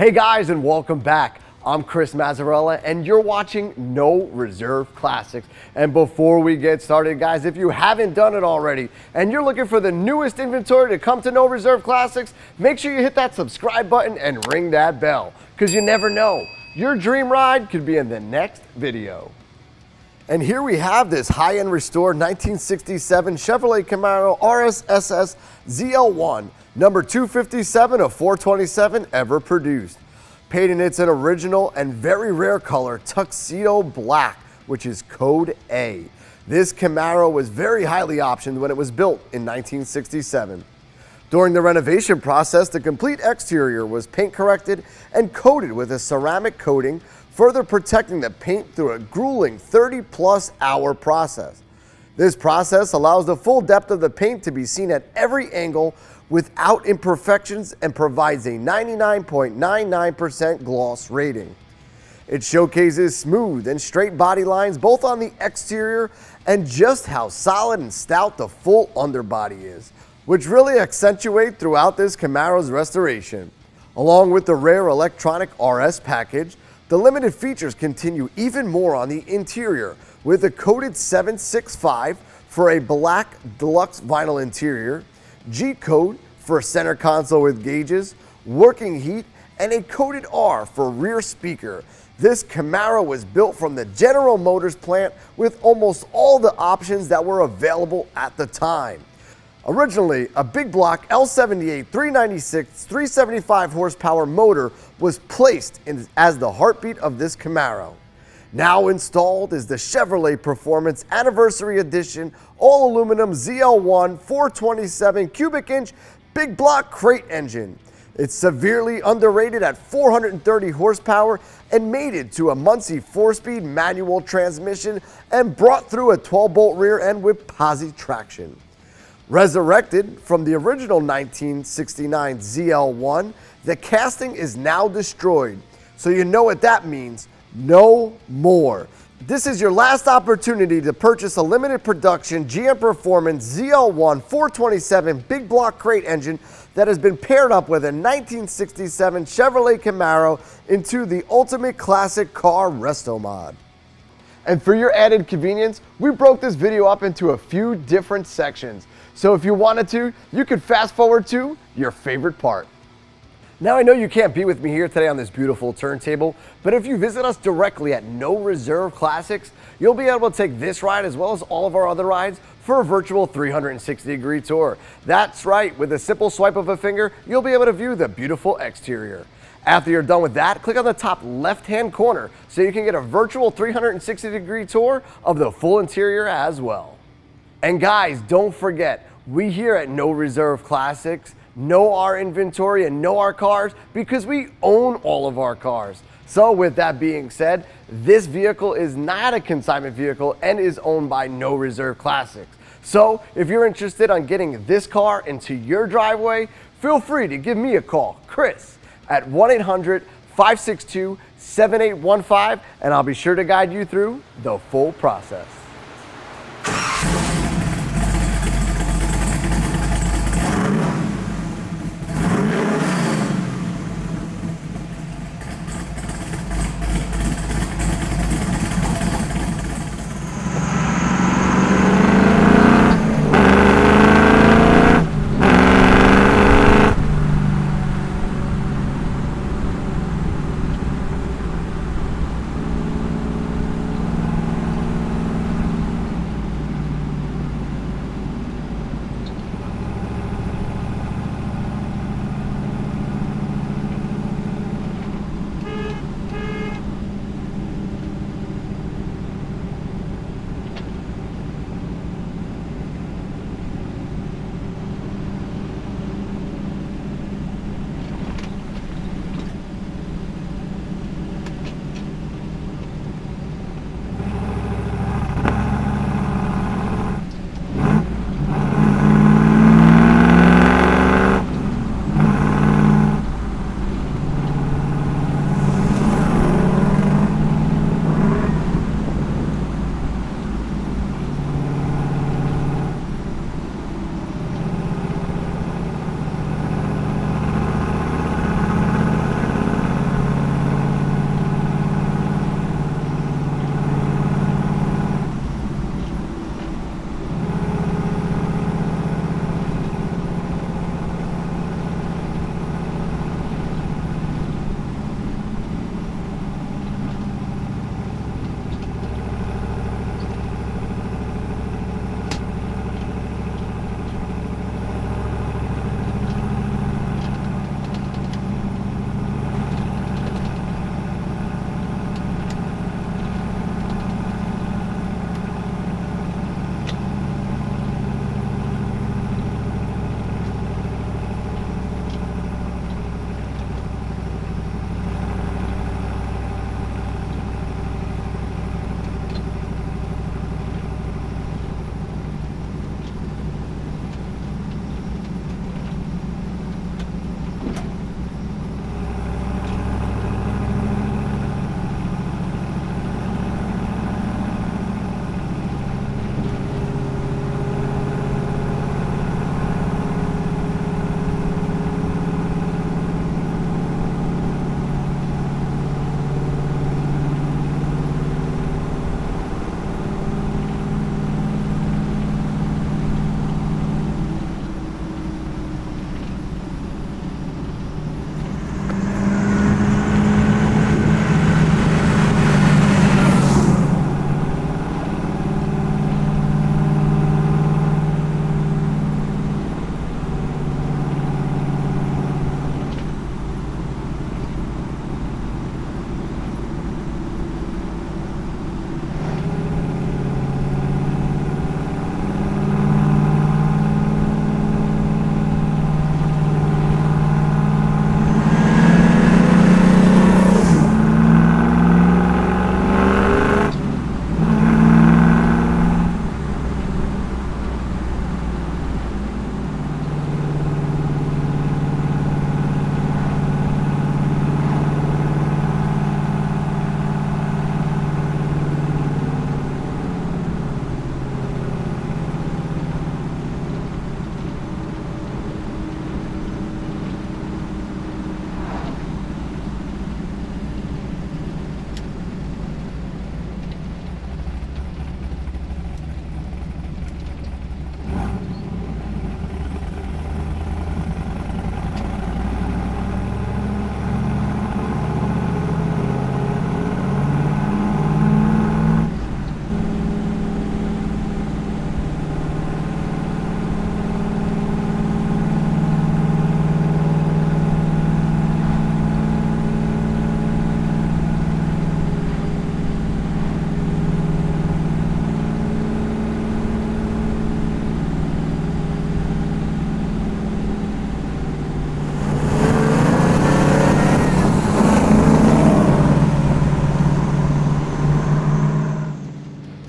Hey guys, and welcome back. I'm Chris Mazzarella and you're watching No Reserve Classics. And before we get started, guys, if you haven't done it already and you're looking for the newest inventory to come to No Reserve Classics, make sure you hit that subscribe button and ring that bell, because you never know, your dream ride could be in the next video. And here we have this high-end restored 1967 Chevrolet Camaro RS SS ZL1, number 257 of 427 ever produced. Painted its an original and very rare color, Tuxedo Black, which is code A. This Camaro was very highly optioned when it was built in 1967. During the renovation process, the complete exterior was paint corrected and coated with a ceramic coating, further protecting the paint through a grueling 30-plus hour process. This process allows the full depth of the paint to be seen at every angle without imperfections and provides a 99.99% gloss rating. It showcases smooth and straight body lines both on the exterior and just how solid and stout the full underbody is, which really accentuate throughout this Camaro's restoration. Along with the rare electronic RS package, the limited features continue even more on the interior with a coated 765 for a Black Deluxe Vinyl interior, G-code for center console with gauges, working heat, and a coated R for rear speaker. This Camaro was built from the General Motors plant with almost all the options that were available at the time. Originally, a big block L78 396 375 horsepower motor was placed in as the heartbeat of this Camaro. Now installed is the Chevrolet Performance Anniversary Edition all aluminum ZL1 427 cubic inch big block crate engine. It's severely underrated at 430 horsepower and mated to a Muncie 4-speed manual transmission and brought through a 12-bolt rear end with posi traction. Resurrected from the original 1969 ZL1, the casting is now destroyed. So you know what that means, no more. This is your last opportunity to purchase a limited production GM Performance ZL1 427 big block crate engine that has been paired up with a 1967 Chevrolet Camaro into the ultimate classic car Restomod. And for your added convenience, we broke this video up into a few different sections. So if you wanted to, you could fast forward to your favorite part. Now I know you can't be with me here today on this beautiful turntable, but if you visit us directly at No Reserve Classics, you'll be able to take this ride as well as all of our other rides for a virtual 360-degree tour. That's right, with a simple swipe of a finger, you'll be able to view the beautiful exterior. After you're done with that, click on the top left-hand corner so you can get a virtual 360-degree tour of the full interior as well. And guys, don't forget, we here at No Reserve Classics know our inventory and know our cars because we own all of our cars. So with that being said, this vehicle is not a consignment vehicle and is owned by No Reserve Classics. So if you're interested on getting this car into your driveway, feel free to give me a call, Chris, at 1-800-562-7815, and I'll be sure to guide you through the full process.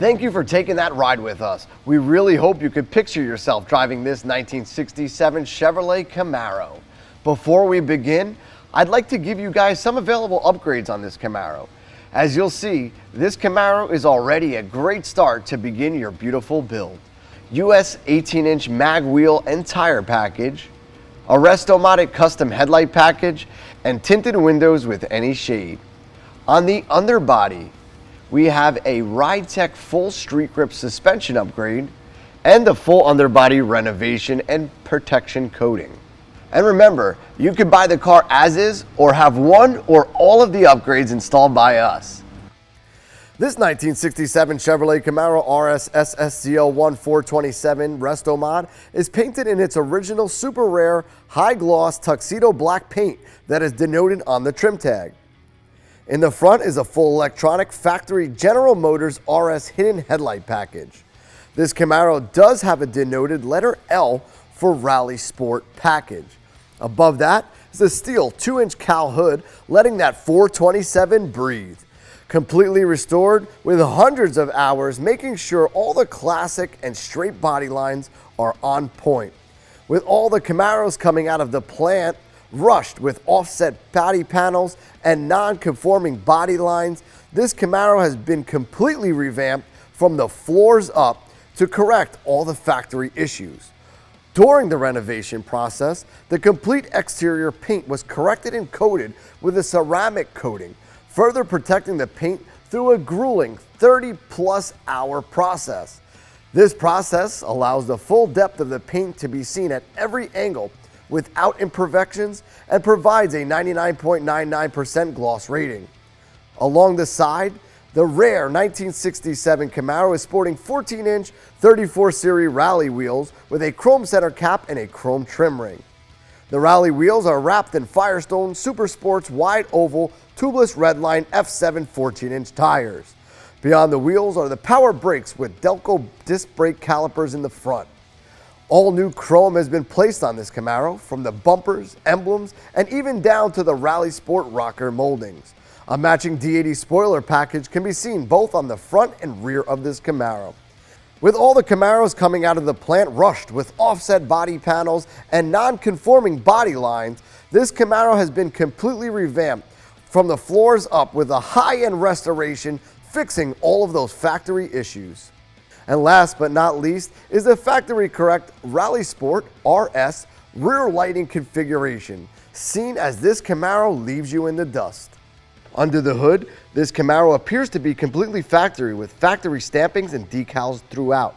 Thank you for taking that ride with us. We really hope you could picture yourself driving this 1967 Chevrolet Camaro. Before we begin, I'd like to give you guys some available upgrades on this Camaro. As you'll see, this Camaro is already a great start to begin your beautiful build. US 18-inch mag wheel and tire package, a Restomod custom headlight package, and tinted windows with any shade. On the underbody, we have a RideTech full street grip suspension upgrade and the full underbody renovation and protection coating. And remember, you can buy the car as is or have one or all of the upgrades installed by us. This 1967 Chevrolet Camaro RS SS ZL1 427 Restomod is painted in its original super rare high gloss Tuxedo Black paint that is denoted on the trim tag. In the front is a full electronic factory General Motors RS hidden headlight package. This Camaro does have a denoted letter L for Rally Sport package. Above that is a steel 2-inch cowl hood letting that 427 breathe. Completely restored with hundreds of hours, making sure all the classic and straight body lines are on point. With all the Camaros coming out of the plant rushed with offset body panels and non-conforming body lines, this Camaro has been completely revamped from the floors up to correct all the factory issues. During the renovation process, the complete exterior paint was corrected and coated with a ceramic coating, further protecting the paint through a grueling 30+ hour process. This process allows the full depth of the paint to be seen at every angle without imperfections and provides a 99.99% gloss rating. Along the side, the rare 1967 Camaro is sporting 14-inch 34 Series rally wheels with a chrome center cap and a chrome trim ring. The rally wheels are wrapped in Firestone Super Sports wide oval tubeless redline F7 14-inch tires. Beyond the wheels are the power brakes with Delco disc brake calipers in the front. All new chrome has been placed on this Camaro, from the bumpers, emblems, and even down to the Rally Sport rocker moldings. A matching D80 spoiler package can be seen both on the front and rear of this Camaro. With all the Camaros coming out of the plant rushed with offset body panels and non-conforming body lines, this Camaro has been completely revamped from the floors up with a high-end restoration, fixing all of those factory issues. And last but not least is the factory correct Rally Sport RS rear lighting configuration, seen as this Camaro leaves you in the dust. Under the hood, this Camaro appears to be completely factory with factory stampings and decals throughout.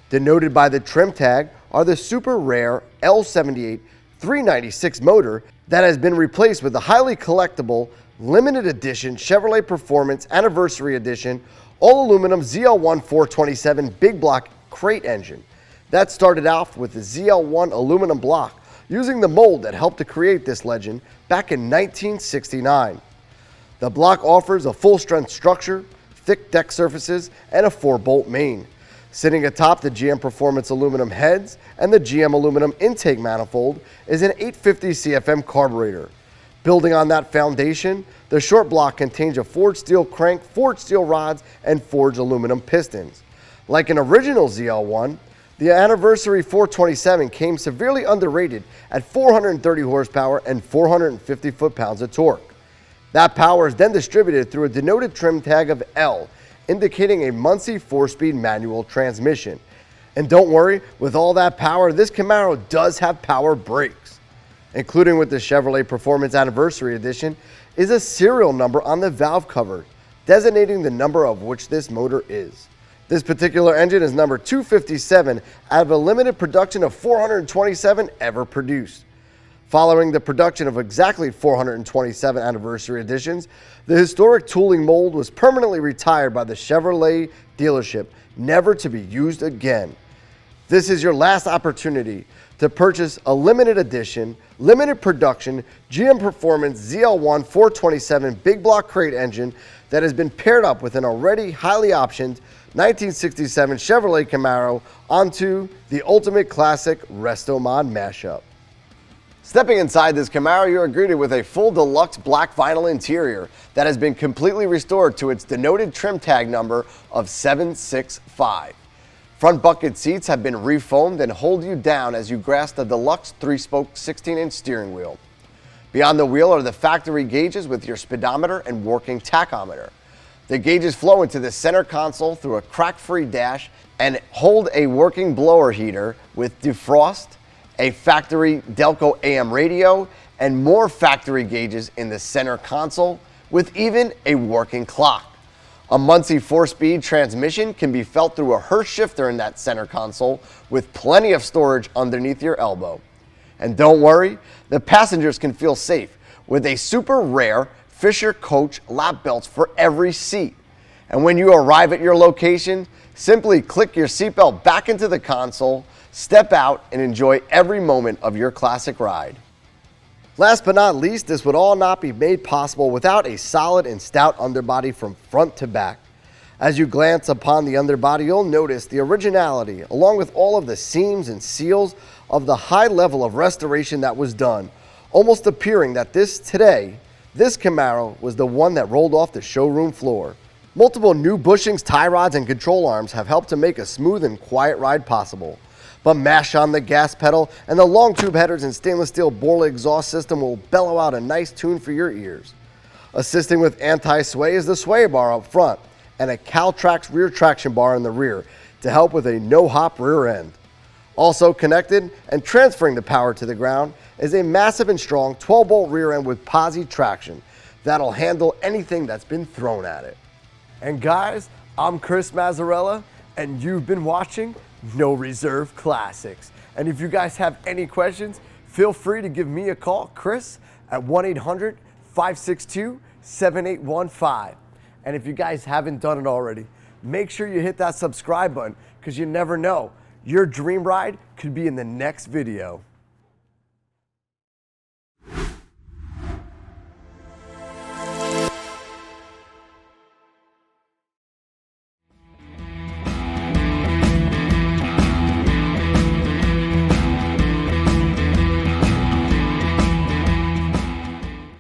Denoted by the trim tag are the super rare L78 396 motor that has been replaced with the highly collectible limited edition Chevrolet Performance Anniversary Edition all aluminum ZL1 427 big block crate engine. That started off with the ZL1 aluminum block, using the mold that helped to create this legend back in 1969. The block offers a full strength structure, thick deck surfaces, and a 4-bolt main. Sitting atop the GM Performance aluminum heads and the GM aluminum intake manifold is an 850 CFM carburetor. Building on that foundation, the short block contains a forged steel crank, forged steel rods, and forged aluminum pistons. Like an original ZL1, the Anniversary 427 came severely underrated at 430 horsepower and 450 foot-pounds of torque. That power is then distributed through a denoted trim tag of L, indicating a Muncie 4-speed manual transmission. And don't worry, with all that power, this Camaro does have power brakes. Including with the Chevrolet Performance Anniversary Edition is a serial number on the valve cover, designating the number of which this motor is. This particular engine is number 257 out of a limited production of 427 ever produced. Following the production of exactly 427 anniversary editions, the historic tooling mold was permanently retired by the Chevrolet dealership, never to be used again. This is your last opportunity to purchase a limited edition, limited production GM Performance ZL1 427 big block crate engine that has been paired up with an already highly optioned 1967 Chevrolet Camaro onto the ultimate classic Restomod mashup. Stepping inside this Camaro, you are greeted with a full deluxe black vinyl interior that has been completely restored to its denoted trim tag number of 765. Front bucket seats have been refoamed and hold you down as you grasp the deluxe 3-spoke 16-inch steering wheel. Beyond the wheel are the factory gauges with your speedometer and working tachometer. The gauges flow into the center console through a crack-free dash and hold a working blower heater with defrost, a factory Delco AM radio, and more factory gauges in the center console with even a working clock. A Muncie 4-speed transmission can be felt through a Hurst shifter in that center console with plenty of storage underneath your elbow. And don't worry, the passengers can feel safe with a super rare Fisher Coach lap belts for every seat. And when you arrive at your location, simply click your seatbelt back into the console, step out, and enjoy every moment of your classic ride. Last but not least, this would all not be made possible without a solid and stout underbody from front to back. As you glance upon the underbody, you'll notice the originality, along with all of the seams and seals of the high level of restoration that was done, almost appearing that this Camaro was the one that rolled off the showroom floor. Multiple new bushings, tie rods, and control arms have helped to make a smooth and quiet ride possible. But mash on the gas pedal and the long tube headers and stainless steel Borla exhaust system will bellow out a nice tune for your ears. Assisting with anti-sway is the sway bar up front and a Caltrax rear traction bar in the rear to help with a no-hop rear end. Also connected and transferring the power to the ground is a massive and strong 12-bolt rear end with posi traction that'll handle anything that's been thrown at it. And guys, I'm Chris Mazzarella, and you've been watching No Reserve Classics. And if you guys have any questions, feel free to give me a call, Chris, at 1-800-562-7815. And if you guys haven't done it already, make sure you hit that subscribe button, because you never know, your dream ride could be in the next video.